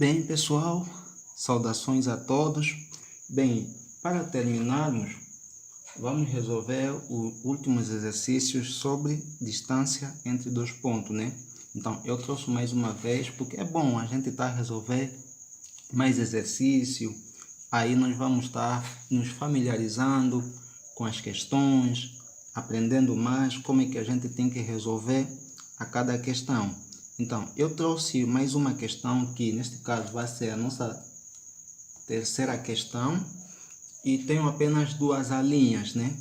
Bem, pessoal, saudações a todos. Bem, para terminarmos, vamos resolver os últimos exercícios sobre distância entre dois pontos, né? Então, eu trouxe mais uma vez, porque é bom a gente estar a resolver mais exercício. Aí nós vamos estar nos familiarizando com as questões, aprendendo mais como é que a gente tem que resolver a cada questão. Então, eu trouxe mais uma questão que, neste caso, vai ser a nossa terceira questão e tenho apenas duas alинhas, né?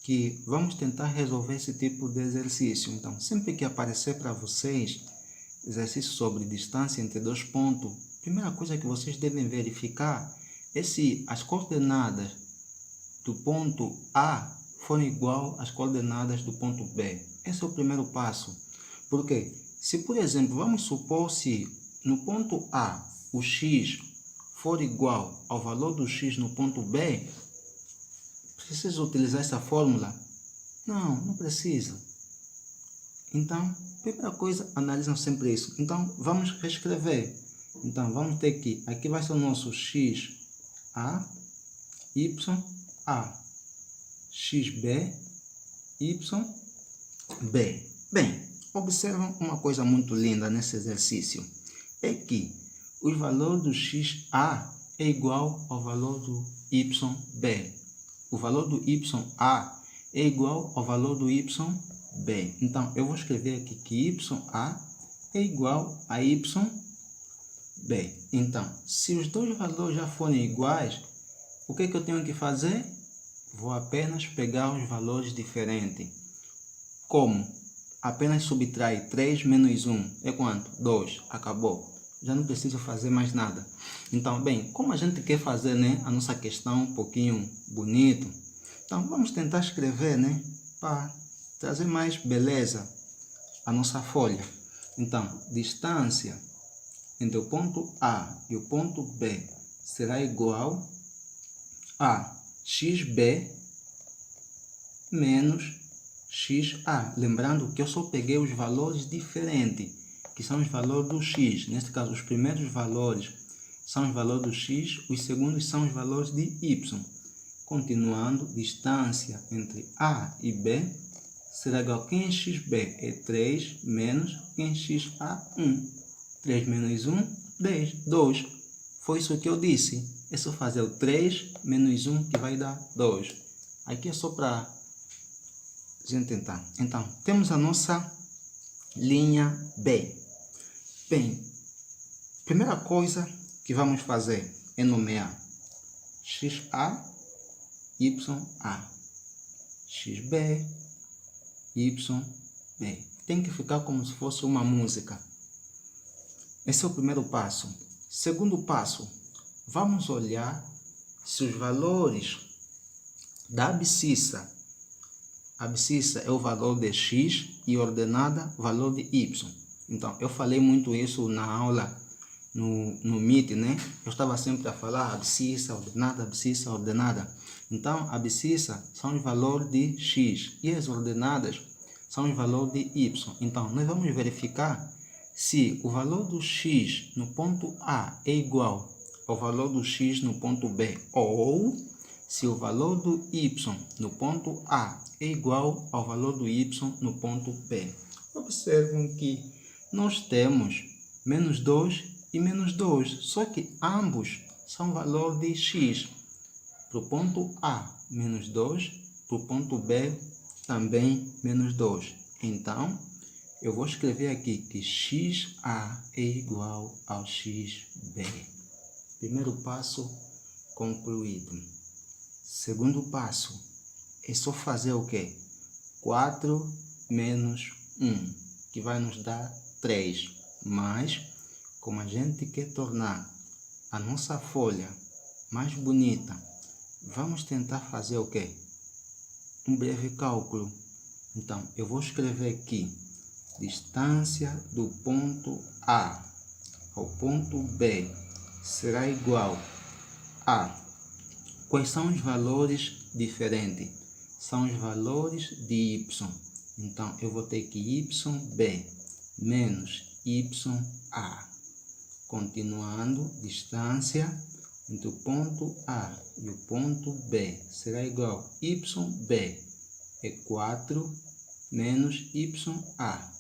Que vamos tentar resolver esse tipo de exercício. Então, sempre que aparecer para vocês exercício sobre distância entre dois pontos, a primeira coisa que vocês devem verificar é se as coordenadas do ponto A forem igual às coordenadas do ponto B. Esse é o primeiro passo. Por quê? Se, por exemplo, vamos supor se no ponto A o x for igual ao valor do x no ponto B, precisa utilizar essa fórmula? Não precisa. Então, primeira coisa, analisam sempre isso. Então, vamos reescrever. Então, vamos ter que, aqui vai ser o nosso x A, y A, xb, y b. Bem, observam uma coisa muito linda nesse exercício. É que o valor do xa é igual ao valor do yb. O valor do ya é igual ao valor do yb. Então, eu vou escrever aqui que ya é igual a yb. Então, se os dois valores já forem iguais, o que eu tenho que fazer? Vou apenas pegar os valores diferentes. Como? Apenas subtrai 3 menos 1 é quanto? 2. Acabou. Já não preciso fazer mais nada. Então, bem, como a gente quer fazer, né, a nossa questão um pouquinho bonito, então vamos tentar escrever, né, para trazer mais beleza à nossa folha. Então, distância entre o ponto A e o ponto B será igual a xb menos xa. Lembrando que eu só peguei os valores diferentes, que são os valores do x. Neste caso, os primeiros valores são os valores do x, os segundos são os valores de y. Continuando, distância entre A e B será igual a quem é xb é 3 menos quem é xa, 1. 3 menos 1, 10, 2. Foi isso que eu disse. É só fazer o 3 menos 1 que vai dar 2. Aqui é só para a gente tentar. Então, temos a nossa linha B. Bem, primeira coisa que vamos fazer é nomear xa, ya, xb, yb. Tem que ficar como se fosse uma música. Esse é o primeiro passo. Segundo passo, vamos olhar se os valores da abscissa é o valor de x e ordenada valor de y. Então, eu falei muito isso na aula no Meet, né? Eu estava sempre a falar abscissa, ordenada. Então, a abscissa são os valores de x e as ordenadas são os valores de y. Então, nós vamos verificar se o valor do x no ponto A é igual ao valor do x no ponto B, ou se o valor do y no ponto A é igual ao valor do y no ponto B. Observam que nós temos menos 2 e menos 2, só que ambos são valor de x. Para o ponto A, menos 2, para o ponto B, também menos 2. Então, eu vou escrever aqui que xa é igual ao xb. Primeiro passo concluído. Segundo passo, é só fazer o quê? 4 menos 1, que vai nos dar 3. Mas, como a gente quer tornar a nossa folha mais bonita, vamos tentar fazer o quê? Um breve cálculo. Então, eu vou escrever aqui distância do ponto A ao ponto B será igual a... Quais são os valores diferentes? São os valores de y. Então, eu vou ter que yb menos ya. Continuando, distância entre o ponto A e o ponto B será igual a YB é 4 menos YA.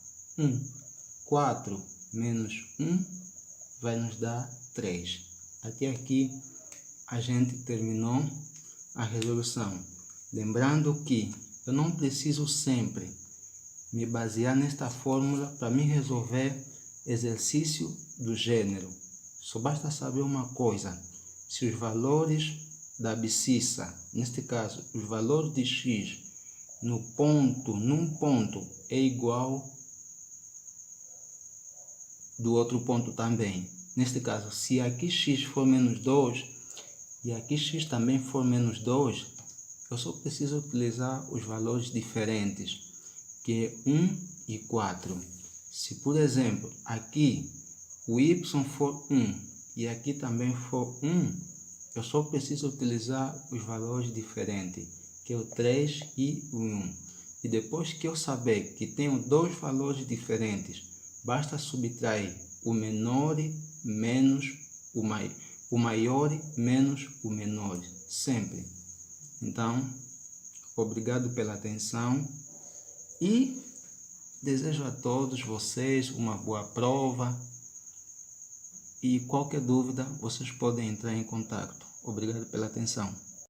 4 menos 1 vai nos dar 3. Até aqui a gente terminou a resolução. Lembrando que eu não preciso sempre me basear nesta fórmula para me resolver exercício do gênero. Só basta saber uma coisa: se os valores da abscissa, neste caso os valores de x num ponto é igual do outro ponto também. Neste caso, se aqui x for menos 2 e aqui x também for menos 2, eu só preciso utilizar os valores diferentes, que é 1 e 4. Se, por exemplo, aqui o y for 1 e aqui também for 1, eu só preciso utilizar os valores diferentes, que é o 3 e o 1. E depois que eu saber que tenho dois valores diferentes, basta subtrair o menor menos o maior menos o menor, sempre. Então, obrigado pela atenção e desejo a todos vocês uma boa prova. E qualquer dúvida, vocês podem entrar em contato. Obrigado pela atenção.